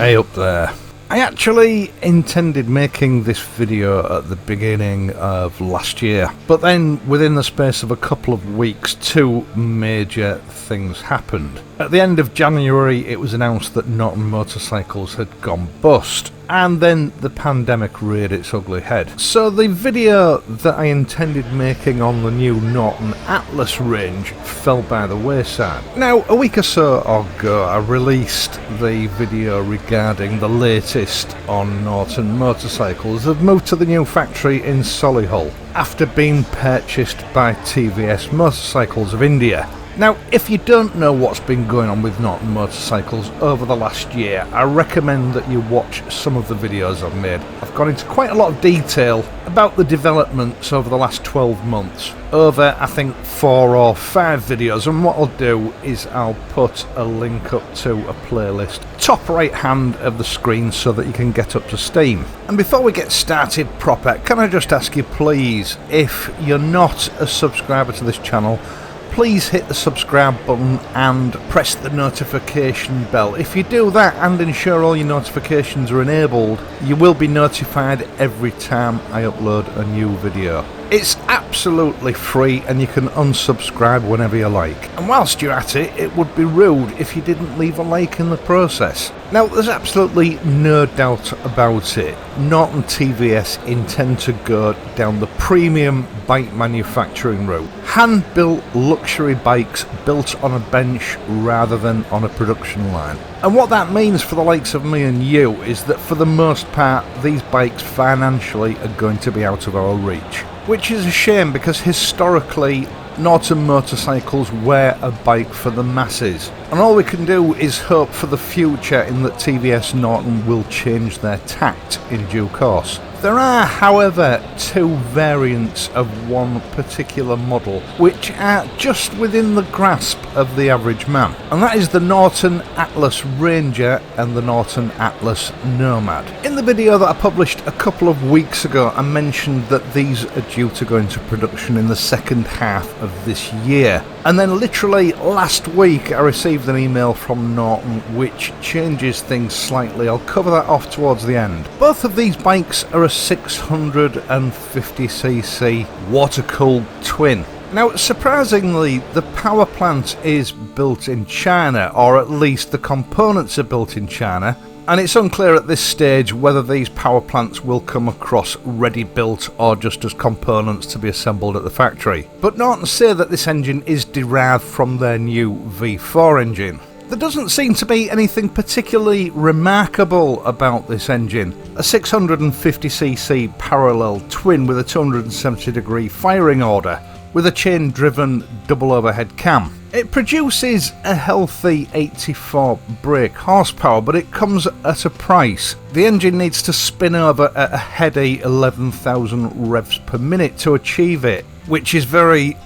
Hey up there. I actually intended making this video at the beginning of last year, but then within the space of a couple of weeks, two major things happened. At the end of January, it was announced that Norton motorcycles had gone bust, and then the pandemic reared its ugly head. So the video that I intended making on the new Norton Atlas range fell by the wayside. Now, a week or so ago, I released the video regarding the latest on Norton motorcycles that moved to the new factory in Solihull after being purchased by TVS Motorcycles of India. Now, if you don't know what's been going on with Norton motorcycles over the last year, I recommend that you watch some of the videos I've made. I've gone into quite a lot of detail about the developments over the last 12 months, over I think 4 or 5 videos, and what I'll do is I'll put a link up to a playlist top right hand of the screen so that you can get up to steam. And before we get started proper, can I just ask you please, if you're not a subscriber to this channel, please hit the subscribe button and press the notification bell. If you do that and ensure all your notifications are enabled, you will be notified every time I upload a new video. It's absolutely free and you can unsubscribe whenever you like. And whilst you're at it, it would be rude if you didn't leave a like in the process. Now, there's absolutely no doubt about it. Norton TVS intend to go down the premium bike manufacturing route. Hand-built luxury bikes built on a bench rather than on a production line. And what that means for the likes of me and you is that for the most part, these bikes financially are going to be out of our reach. Which is a shame because historically, Norton motorcycles were a bike for the masses. And all we can do is hope for the future in that TVS Norton will change their tact in due course. There are, however, two variants of one particular model which are just within the grasp of the average man, and that is the Norton Atlas Ranger and the Norton Atlas Nomad. In the video that I published a couple of weeks ago, I mentioned that these are due to go into production in the second half of this year. And then literally last week I received an email from Norton which changes things slightly. I'll cover that off towards the end. Both of these bikes are a 650cc water-cooled twin. Now, surprisingly, the power plant is built in China, or at least the components are built in China, and it's unclear at this stage whether these power plants will come across ready-built or just as components to be assembled at the factory. But Norton say that this engine is derived from their new V4 engine. There doesn't seem to be anything particularly remarkable about this engine. A 650cc parallel twin with a 270-degree firing order, with a chain-driven double overhead cam. It produces a healthy 84 brake horsepower, but it comes at a price. The engine needs to spin over at a heady 11,000 revs per minute to achieve it, which is very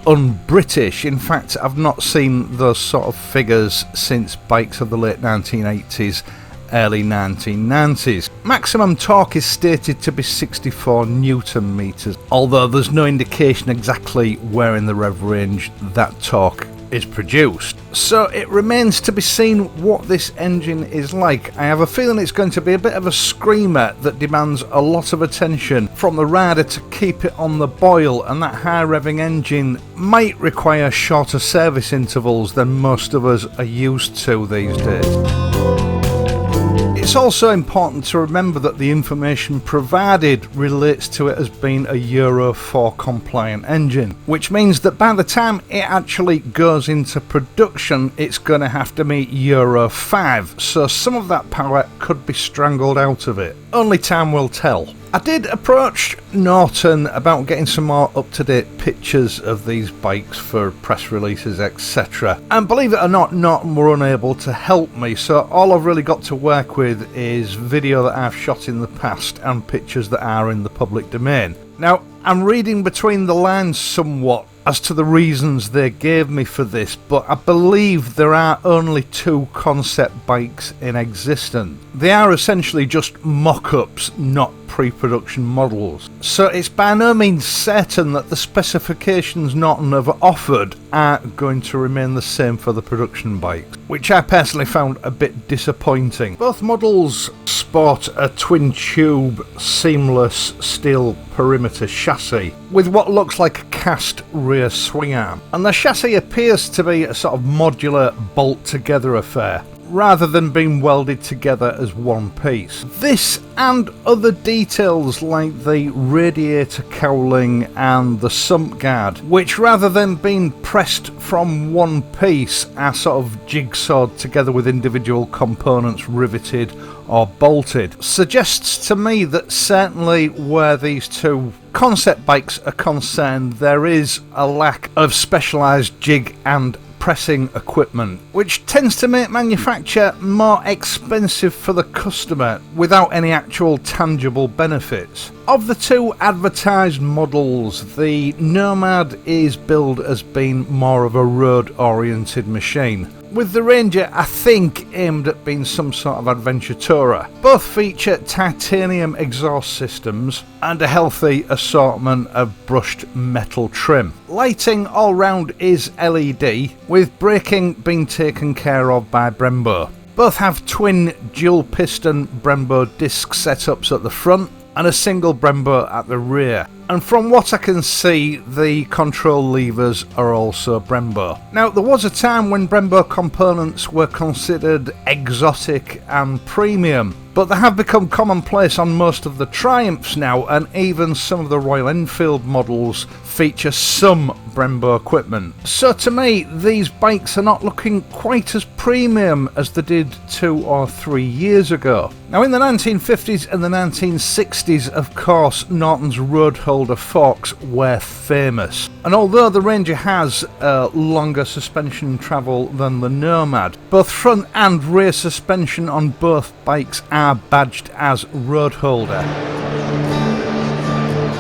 un-British. In fact, I've not seen those sort of figures since bikes of the late 1980s, early 1990s. Maximum torque is stated to be 64 Newton meters, although there's no indication exactly where in the rev range that torque is produced. So it remains to be seen what this engine is like. I have a feeling it's going to be a bit of a screamer that demands a lot of attention from the rider to keep it on the boil, and that high revving engine might require shorter service intervals than most of us are used to these days. It's also important to remember that the information provided relates to it as being a Euro 4 compliant engine, which means that by the time it actually goes into production, it's going to have to meet Euro 5, so some of that power could be strangled out of it. Only time will tell. I did approach Norton about getting some more up-to-date pictures of these bikes for press releases, etc. And believe it or not, Norton were unable to help me, so all I've really got to work with is video that I've shot in the past and pictures that are in the public domain. Now, I'm reading between the lines somewhat as to the reasons they gave me for this, but I believe there are only 2 concept bikes in existence. They are essentially just mock-ups, not pre-production models. So it's by no means certain that the specifications Norton have offered are going to remain the same for the production bikes, which I personally found a bit disappointing. Both models sport a twin-tube seamless steel perimeter chassis with what looks like a cast rear swing arm, and the chassis appears to be a sort of modular bolt-together affair, rather than being welded together as one piece. This and other details like the radiator cowling and the sump guard, which rather than being pressed from one piece are sort of jigsawed together with individual components riveted or bolted, suggests to me that certainly where these two concept bikes are concerned, there is a lack of specialised jig and pressing equipment, which tends to make manufacture more expensive for the customer without any actual tangible benefits. Of the two advertised models, the Nomad is billed as being more of a road-oriented machine, with the Ranger I think aimed at being some sort of adventure tourer. Both feature titanium exhaust systems and a healthy assortment of brushed metal trim. Lighting all round is LED, with braking being taken care of by Brembo. Both have twin dual piston Brembo disc setups at the front and a single Brembo at the rear, and from what I can see the control levers are also Brembo. Now there was a time when Brembo components were considered exotic and premium, but they have become commonplace on most of the Triumphs now, and even some of the Royal Enfield models feature some Brembo equipment. So to me, these bikes are not looking quite as premium as they did 2 or 3 years ago. Now in the 1950s and the 1960s, of course, Norton's road holder forks were famous. And although the Ranger has longer suspension travel than the Nomad, both front and rear suspension on both bikes are badged as road holder.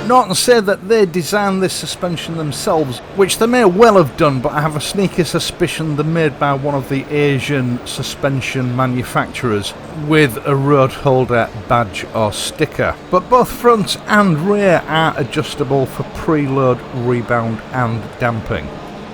Norton said that they designed this suspension themselves, which they may well have done, but I have a sneaky suspicion they're made by one of the Asian suspension manufacturers with a road holder badge or sticker. But both front and rear are adjustable for preload, rebound and damping.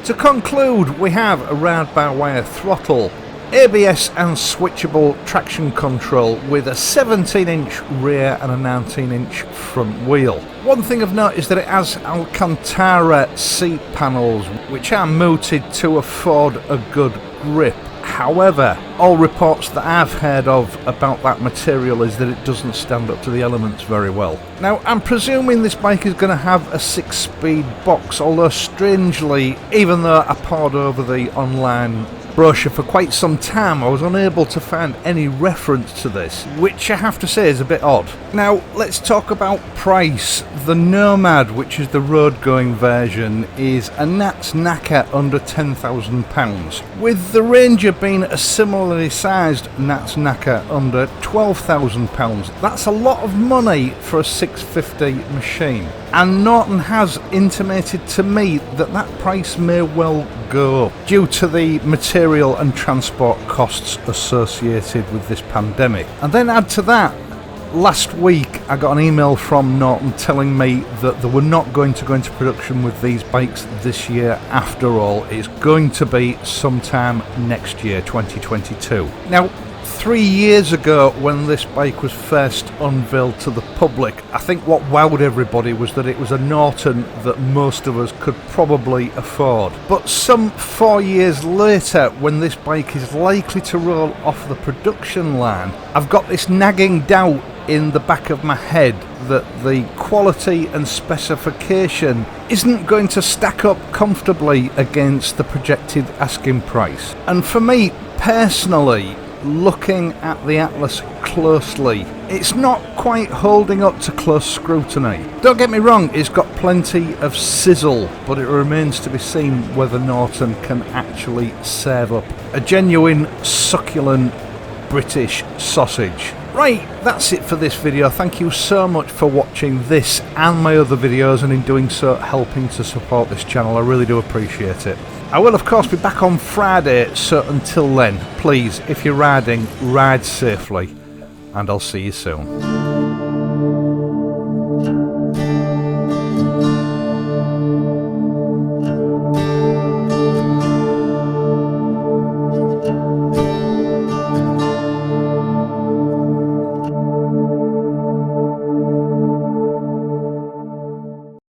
To conclude, we have a ride-by-wire throttle, ABS and switchable traction control with a 17-inch rear and a 19-inch front wheel. One thing of note is that it has Alcantara seat panels which are mooted to afford a good grip. However, all reports that I've heard of about that material is that it doesn't stand up to the elements very well. Now, I'm presuming this bike is going to have a 6-speed box, although strangely, even though I pored over the online brochure for quite some time, I was unable to find any reference to this, which I have to say is a bit odd. Now, let's talk about price. The Nomad, which is the road-going version, is a Nat's knacker under £10,000, with the Ranger being a similarly sized Nat's knacker under £12,000. That's a lot of money for a 650 machine, and Norton has intimated to me that that price may well go up due to the material and transport costs associated with this pandemic. And then add to that, last week I got an email from Norton telling me that they were not going to go into production with these bikes this year after all. It's going to be sometime next year, 2022. Now, 3 years ago when this bike was first unveiled to the public, I think what wowed everybody was that it was a Norton that most of us could probably afford. But some 4 years later, when this bike is likely to roll off the production line, I've got this nagging doubt in the back of my head that the quality and specification isn't going to stack up comfortably against the projected asking price. And for me personally, looking at the Atlas closely, it's not quite holding up to close scrutiny. Don't get me wrong, it's got plenty of sizzle, but it remains to be seen whether Norton can actually serve up a genuine succulent British sausage. Right, that's it for this video. Thank you so much for watching this and my other videos, and in doing so helping to support this channel. I really do appreciate it. I will of course be back on Friday, so until then, please, if you're riding, ride safely, and I'll see you soon.